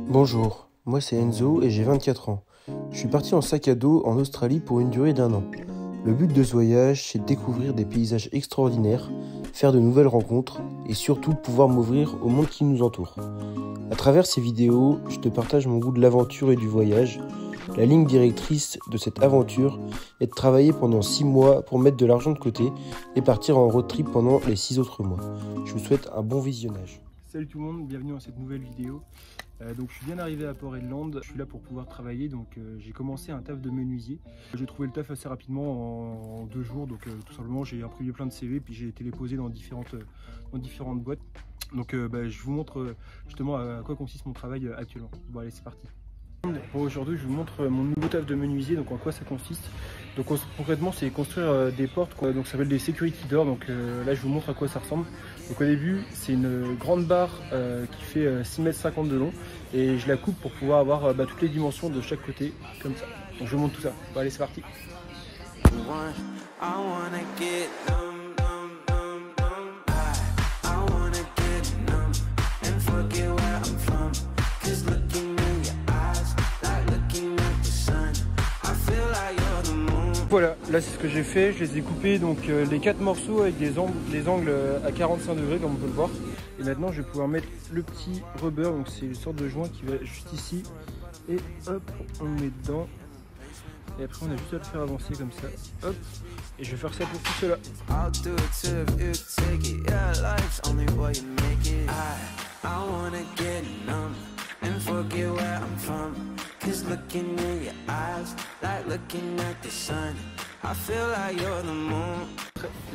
Bonjour, moi c'est Enzo et j'ai 24 ans. Je suis parti en sac à dos en Australie pour une durée d'1 an. Le but de ce voyage, c'est de découvrir des paysages extraordinaires, faire de nouvelles rencontres et surtout pouvoir m'ouvrir au monde qui nous entoure. À travers ces vidéos, je te partage mon goût de l'aventure et du voyage. La ligne directrice de cette aventure est de travailler pendant 6 mois pour mettre de l'argent de côté et partir en road trip pendant les 6 autres mois. Je vous souhaite un bon visionnage. Salut tout le monde, bienvenue dans cette nouvelle vidéo. Donc je suis bien arrivé à Port Hedland, je suis là pour pouvoir travailler, donc j'ai commencé un taf de menuisier. J'ai trouvé le taf assez rapidement en 2 jours, donc tout simplement j'ai imprimé plein de CV puis j'ai été les poser dans différentes boîtes. Donc je vous montre justement à quoi consiste mon travail actuellement. Bon allez, c'est parti. Bon, aujourd'hui je vous montre mon nouveau taf de menuisier, donc en quoi ça consiste. Donc concrètement c'est construire des portes, donc ça s'appelle des security doors, donc là je vous montre à quoi ça ressemble. Donc au début c'est une grande barre qui fait 6,50 m de long et je la coupe pour pouvoir avoir toutes les dimensions de chaque côté comme ça. Donc je vous montre tout ça. Bon allez, c'est parti. Voilà, là c'est ce que j'ai fait, je les ai coupés donc les 4 morceaux avec des angles à 45 degrés comme on peut le voir. Et maintenant je vais pouvoir mettre le petit rubber, donc c'est une sorte de joint qui va juste ici. Et hop, on le met dedans. Et après on a juste à le faire avancer comme ça. Hop, et je vais faire ça pour tout cela.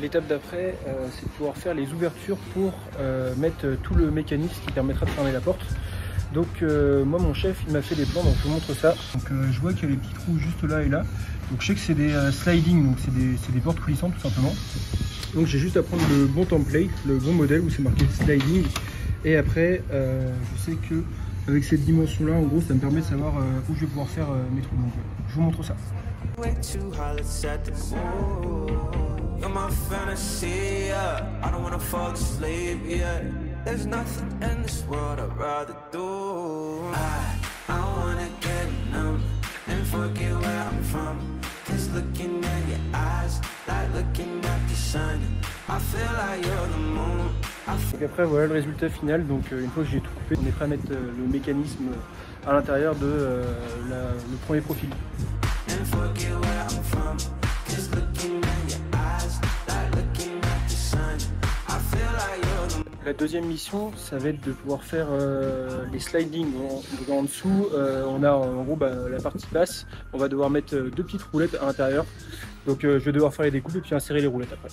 L'étape d'après, c'est de pouvoir faire les ouvertures pour mettre tout le mécanisme qui permettra de fermer la porte. Donc moi mon chef il m'a fait des plans, donc je vous montre ça. Donc je vois qu'il y a les petits trous juste là et là. Donc je sais que c'est des sliding, donc c'est des portes coulissantes tout simplement. Donc j'ai juste à prendre le bon template, le bon modèle où c'est marqué sliding. Et après je sais que avec cette dimension là en gros ça me permet de savoir où je vais pouvoir faire mes trous. Donc je vous montre ça. There's nothing in this world I'd rather do. I wanna get numb and forget where I'm from. Cause looking at your eyes, like looking at the sun. I feel like you're the moon. Donc après voilà le résultat final, donc une fois que j'ai tout coupé, on est prêt à mettre le mécanisme à l'intérieur de le premier profil. And forget where I'm from. Cause looking at your eyes, like looking at the sun. I feel like you're the moon. La deuxième mission, ça va être de pouvoir faire les sliding. Donc en dessous, on a en gros la partie basse. On va devoir mettre 2 petites roulettes à l'intérieur. Donc je vais devoir faire les découpes et puis insérer les roulettes après.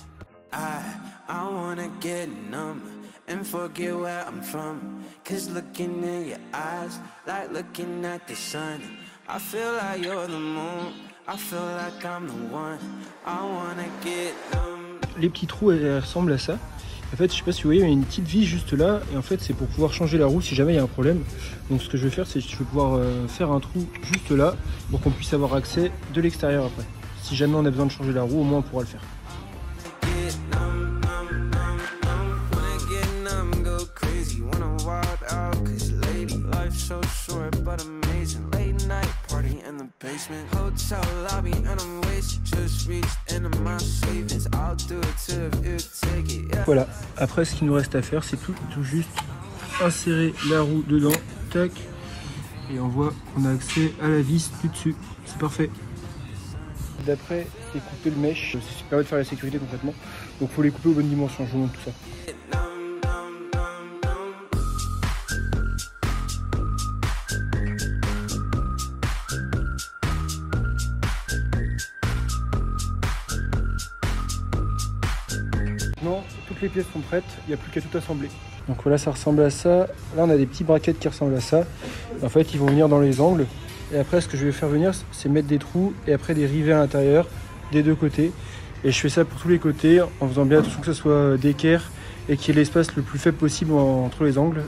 Les petits trous ressemblent à ça. En fait, je sais pas si vous voyez, il y a une petite vis juste là, et en fait c'est pour pouvoir changer la roue si jamais il y a un problème. Donc ce que je vais faire, c'est que je vais pouvoir faire un trou juste là, pour qu'on puisse avoir accès de l'extérieur après. Si jamais on a besoin de changer la roue, au moins on pourra le faire. Voilà, après ce qu'il nous reste à faire, c'est tout juste insérer la roue dedans, tac, et on voit qu'on a accès à la vis du dessus, c'est parfait. D'après, c'est couper le mesh, c'est ce qui permet de faire la sécurité concrètement, donc il faut les couper aux bonnes dimensions, je vous montre tout ça. Maintenant, toutes les pièces sont prêtes, il n'y a plus qu'à tout assembler. Donc voilà, ça ressemble à ça. Là, on a des petits braquettes qui ressemblent à ça. En fait, ils vont venir dans les angles. Et après, ce que je vais faire venir, c'est mettre des trous et après des rivets à l'intérieur des deux côtés. Et je fais ça pour tous les côtés en faisant bien attention que ce soit d'équerre et qu'il y ait l'espace le plus faible possible entre les angles.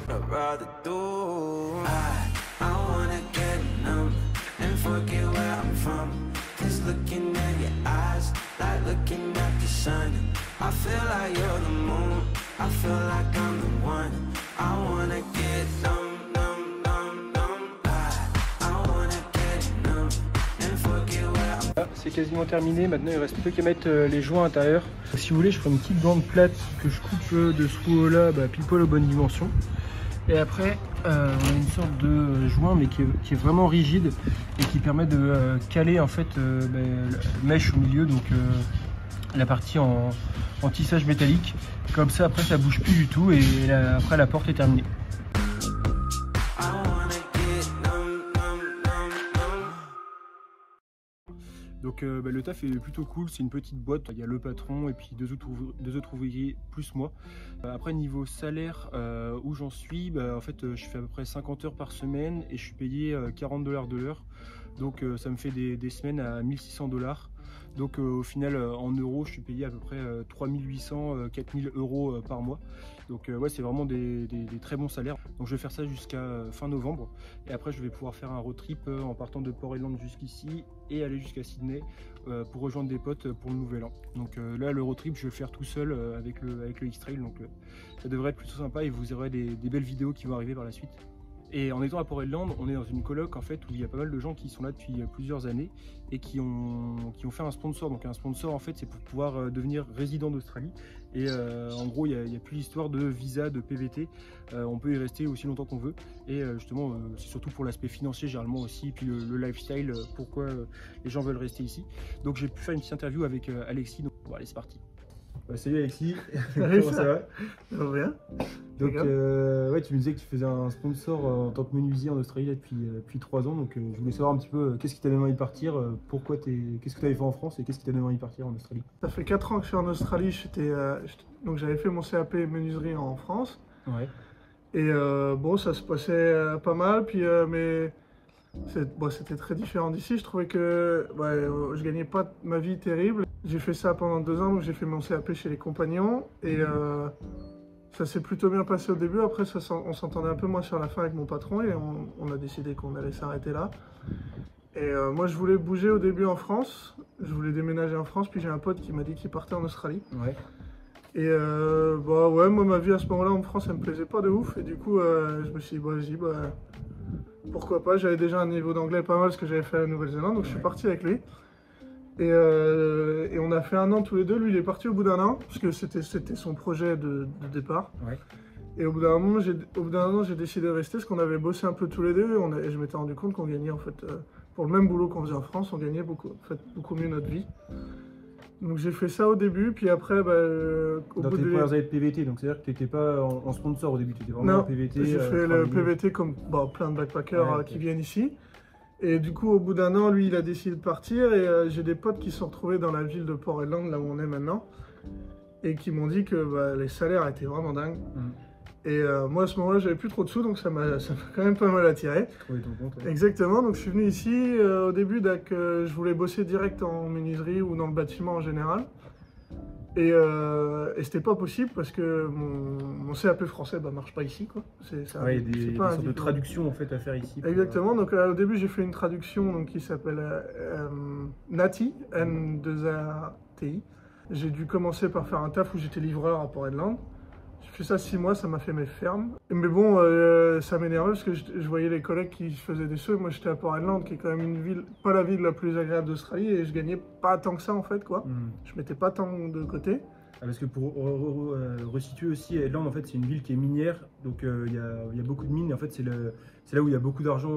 I feel like you're the moon. I feel like I'm the one. I wanna get numb, numb, numb, numb. c'est quasiment terminé. Maintenant, il reste plus qu'à mettre les joints à l'intérieur. Si vous voulez, je ferai une petite bande plate que je coupe de ce haut-là, pile poil aux bonnes dimensions. Et après, on a une sorte de joint, mais qui est vraiment rigide et qui permet de caler en fait la mèche au milieu, donc la partie en tissage métallique. Comme ça, après, ça bouge plus du tout et après, la porte est terminée. Donc le taf est plutôt cool, c'est une petite boîte, il y a le patron et puis deux autres ouvriers plus moi. Après niveau salaire, où j'en suis, en fait je fais à peu près 50 heures par semaine et je suis payé 40 $ de l'heure. Donc ça me fait des semaines à 1600 $. Donc au final en euros je suis payé à peu près 3800 4000 € par mois. Donc ouais, c'est vraiment des très bons salaires. Donc je vais faire ça jusqu'à fin novembre et après je vais pouvoir faire un road trip en partant de Port-Hedland jusqu'ici et aller jusqu'à Sydney pour rejoindre des potes pour le nouvel an. Donc là le road trip je vais le faire tout seul avec le X-Trail, donc ça devrait être plutôt sympa et vous aurez des belles vidéos qui vont arriver par la suite. Et en étant à Port-Hedland, on est dans une coloc en fait où il y a pas mal de gens qui sont là depuis plusieurs années et qui ont fait un sponsor. Donc un sponsor en fait c'est pour pouvoir devenir résident d'Australie. Et en gros il n'y a plus l'histoire de visa, de PVT. On peut y rester aussi longtemps qu'on veut. Et justement c'est surtout pour l'aspect financier généralement aussi, et puis le lifestyle, pourquoi les gens veulent rester ici. Donc j'ai pu faire une petite interview avec Alexis. Donc bon allez, c'est parti. Salut Alexis, comment ça va? Ça va bien. Donc ouais, tu me disais que tu faisais un sponsor en tant que menuisier en Australie là, depuis 3 ans, donc je voulais savoir un petit peu qu'est-ce qui t'a donné envie de partir, qu'est-ce que tu avais fait en France et qu'est-ce qui t'a donné envie de partir en Australie? Ça fait 4 ans que je suis en Australie, donc j'avais fait mon CAP menuiserie en France. Ouais. Et bon, ça se passait pas mal, puis mais c'était très différent d'ici. Je trouvais que je gagnais pas ma vie terrible. J'ai fait ça pendant 2 ans, donc j'ai fait mon CAP chez les compagnons et ça s'est plutôt bien passé au début. Après, on s'entendait un peu moins sur la fin avec mon patron et on a décidé qu'on allait s'arrêter là. Et moi, je voulais bouger au début en France. Je voulais déménager en France, puis j'ai un pote qui m'a dit qu'il partait en Australie. Ouais. Et ouais, moi, ma vie à ce moment-là en France, elle me plaisait pas de ouf. Et du coup, je me suis dit, vas-y, pourquoi pas. J'avais déjà un niveau d'anglais pas mal, ce que j'avais fait à la Nouvelle-Zélande, donc je suis parti avec lui. Et on a fait 1 an tous les deux. Lui, il est parti au bout d'1 an, parce que c'était son projet de départ. Ouais. Et au bout d'un moment, j'ai décidé de rester, parce qu'on avait bossé un peu tous les deux, et je m'étais rendu compte qu'on gagnait, en fait, pour le même boulot qu'on faisait en France, on gagnait beaucoup mieux notre vie. Donc j'ai fait ça au début, puis après, au bout des premières années de PVT, donc c'est-à-dire que tu n'étais pas en sponsor au début, tu étais vraiment en PVT. J'ai fait le PVT comme plein de backpackers qui viennent ici. Et du coup, au bout d'1 an, lui, il a décidé de partir. Et j'ai des potes qui se sont retrouvés dans la ville de Port-Hedland, là où on est maintenant, et qui m'ont dit que les salaires étaient vraiment dingues. Et moi, à ce moment-là, j'avais plus trop de sous, donc ça m'a quand même pas mal attiré. Trouvé ton compte, ouais. Exactement, donc je suis venu ici. Au début, je voulais bosser direct en menuiserie ou dans le bâtiment en général. Et c'était pas possible parce que mon CAP français marche pas ici, quoi. Il y a des sortes de traductions en fait à faire ici. Exactement, donc au début j'ai fait une traduction qui s'appelle NATI, N2ATI. J'ai dû commencer par faire un taf où j'étais livreur à Port-Hedland. J'ai fait ça 6 mois, ça m'a fait mes fermes. Mais bon, ça m'énervait parce que je voyais les collègues qui faisaient des sauts. Moi j'étais à Port-Hedland, qui est quand même une ville, pas la ville la plus agréable d'Australie, et je gagnais pas tant que ça en fait, quoi. Je mettais pas tant de côté. Parce que pour resituer aussi, Hedland en fait c'est une ville qui est minière, donc il y a beaucoup de mines. En fait c'est là où il y a beaucoup d'argent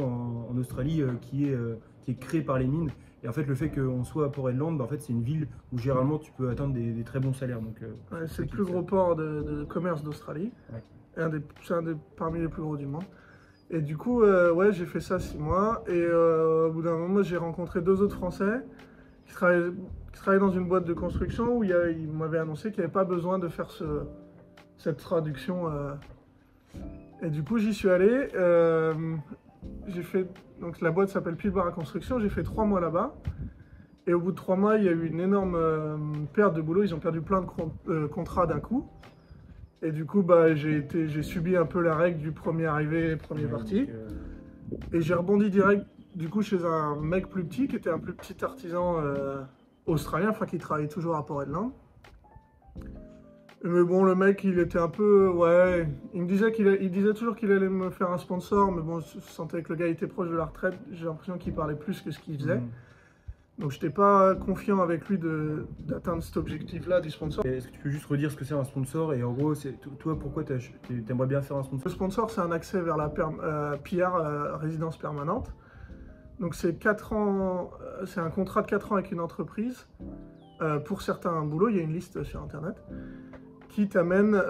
en Australie qui est créé par les mines. Et en fait le fait qu'on soit à Port-Hedland, en fait c'est une ville où généralement tu peux atteindre des très bons salaires. C'est le plus gros port de commerce d'Australie. Ouais. C'est parmi les plus gros du monde. Et du coup, ouais, j'ai fait ça 6 mois. Et au bout d'un moment, j'ai rencontré 2 autres Français qui travaillaient dans une boîte de construction où ils m'avaient annoncé qu'il n'y avait pas besoin de faire cette traduction. Et du coup, j'y suis allé. Donc la boîte s'appelle Pilbara Construction. J'ai fait 3 mois là-bas. Et au bout de 3 mois, il y a eu une énorme perte de boulot. Ils ont perdu plein de contrats d'un coup. Et du coup, j'ai subi un peu la règle du premier arrivé, premier parti. Et j'ai rebondi direct, du coup, chez un mec plus petit, qui était un plus petit artisan australien, enfin qui travaillait toujours à Port-Hedland. Mais bon, le mec, il était un peu, ouais, il disait toujours qu'il allait me faire un sponsor, mais bon, je sentais que le gars était proche de la retraite. J'ai l'impression qu'il parlait plus que ce qu'il faisait. Donc je n'étais pas confiant avec lui d'atteindre cet objectif-là du sponsor. Est-ce que tu peux juste redire ce que c'est un sponsor? Et en gros, toi, pourquoi tu aimerais bien faire un sponsor? Le sponsor, c'est un accès vers la PR, résidence permanente. Donc c'est 4 ans, c'est un contrat de 4 ans avec une entreprise. Pour certains boulots, il y a une liste sur Internet qui t'amène,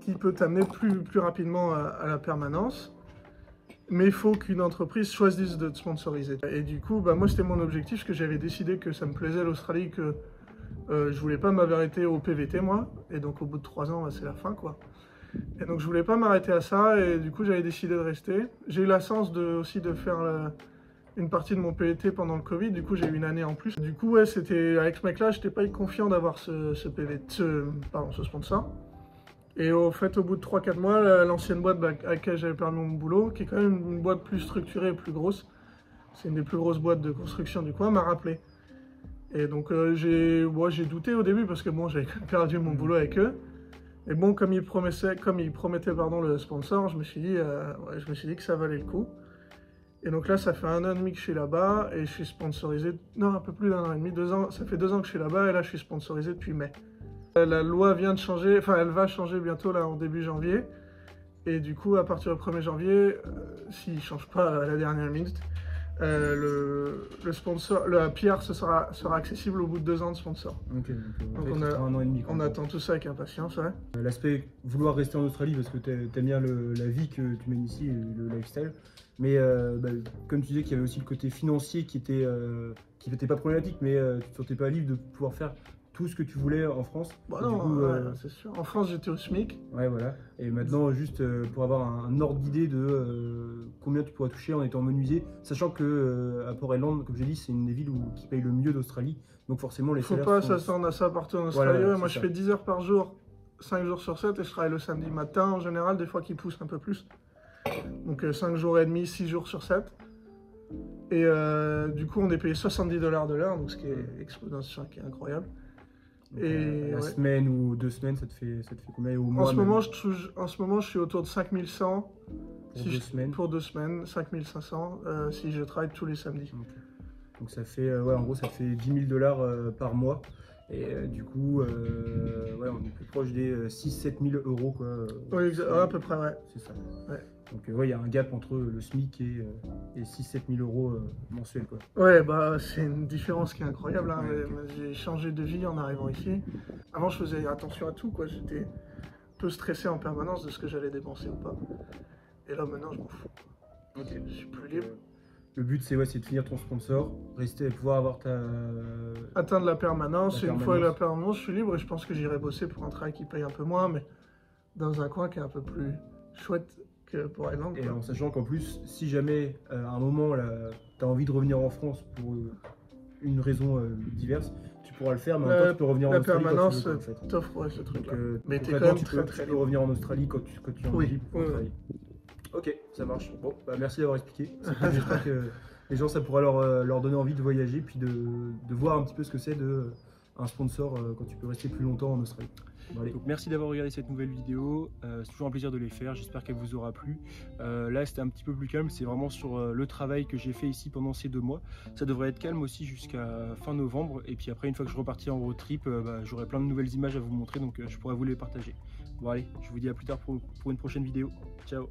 qui peut t'amener plus rapidement à la permanence. Mais il faut qu'une entreprise choisisse de te sponsoriser. Et du coup, bah, moi, c'était mon objectif, parce que j'avais décidé que ça me plaisait l'Australie, que je voulais pas m'arrêter au PVT, moi. Et donc, au bout de 3 ans, bah, c'est la fin, quoi. Et donc, je voulais pas m'arrêter à ça, et du coup, j'avais décidé de rester. J'ai eu la chance aussi de faire une partie de mon PVT pendant le Covid, du coup, j'ai eu une année en plus. Du coup, ouais, c'était avec ce mec-là, j'étais pas confiant d'avoir ce sponsor. Et au fait, au bout de 3-4 mois, l'ancienne boîte à laquelle j'avais perdu mon boulot, qui est quand même une boîte plus structurée et plus grosse, c'est une des plus grosses boîtes de construction du coin, m'a rappelé. Et donc j'ai douté au début parce que bon, j'avais quand même perdu mon boulot avec eux. Et bon, comme ils promettaient le sponsor, je me suis dit que ça valait le coup. Et donc là, ça fait 1 an et demi que je suis là-bas et je suis sponsorisé, non, un peu plus d'1 an et demi, 2 ans, ça fait 2 ans que je suis là-bas et là, je suis sponsorisé depuis mai. La loi vient de changer, enfin elle va changer bientôt là en début janvier. Et du coup à partir du 1er janvier, s'il ne change pas à la dernière minute, le PR sera accessible au bout de 2 ans de sponsor. Ok, donc on a 1 an et demi. On attend tout ça avec impatience, ouais. L'aspect vouloir rester en Australie parce que t'aimes bien la vie que tu mènes ici, le lifestyle. Mais comme tu disais qu'il y avait aussi le côté financier qui n'était pas problématique, mais tu ne te sentais pas libre de pouvoir faire tout ce que tu voulais en France. Bah non, ouais, c'est sûr. En France, j'étais au SMIC. Ouais, voilà. Et maintenant, juste pour avoir un ordre d'idée de combien tu pourras toucher en étant menuisier, sachant que à Port Hedland, comme j'ai dit, c'est une des villes qui paye le mieux d'Australie. Donc forcément, les salaires. Faut pas s'attendre à ça partout en Australie. Voilà, moi, je fais 10 heures par jour, 5 jours sur 7, et je travaille le samedi matin en général, des fois qui poussent un peu plus. Donc 5 jours et demi, 6 jours sur 7. Et du coup, on est payé $70 de l'heure, donc ce qui est exponentiel, qui est incroyable. Donc, et la semaine ou 2 semaines, ça te fait combien au mois? En ce moment, je suis autour de 5100 pour 2 semaines, 5500 si je travaille tous les samedis. Okay. Donc ça fait, en gros, ça fait $10 000 par mois. Et du coup, on est plus proche des 6-7 000 euros, quoi. Oui, à peu près, ouais. C'est ça. Ouais. Donc il y a un gap entre le SMIC et 6-7 000 euros mensuels, quoi. Ouais, bah c'est une différence qui est incroyable, hein. Ouais, okay. J'ai changé de vie en arrivant ici. Avant, je faisais attention à tout, quoi. J'étais un peu stressé en permanence de ce que j'allais dépenser ou pas. Et là, maintenant, je m'en fous. Okay. Je suis plus libre. Le but, c'est de finir ton sponsor, pouvoir avoir atteindre la permanence. Et une fois la permanence, je suis libre et je pense que j'irai bosser pour un travail qui paye un peu moins, mais dans un coin qui est un peu plus chouette que pour Hedland. Et en sachant qu'en plus, si jamais à un moment tu as envie de revenir en France pour une raison diverse, tu pourras le faire, mais en même temps, tu peux revenir en Australie. La permanence t'offre ce truc-là. Mais t'es quand même tu peux revenir en Australie quand tu as envie pour travailler. Ok, ça marche. Bon, bah merci d'avoir expliqué. J'espère que les gens, ça pourra leur donner envie de voyager, puis de voir un petit peu ce que c'est un sponsor quand tu peux rester plus longtemps en Australie. Bon, allez. Donc, merci d'avoir regardé cette nouvelle vidéo. C'est toujours un plaisir de les faire. J'espère qu'elle vous aura plu. Là, c'était un petit peu plus calme. C'est vraiment sur le travail que j'ai fait ici pendant ces 2 mois. Ça devrait être calme aussi jusqu'à fin novembre. Et puis après, une fois que je repartirai en road trip, j'aurai plein de nouvelles images à vous montrer. Donc, je pourrai vous les partager. Bon, allez, je vous dis à plus tard pour une prochaine vidéo. Ciao!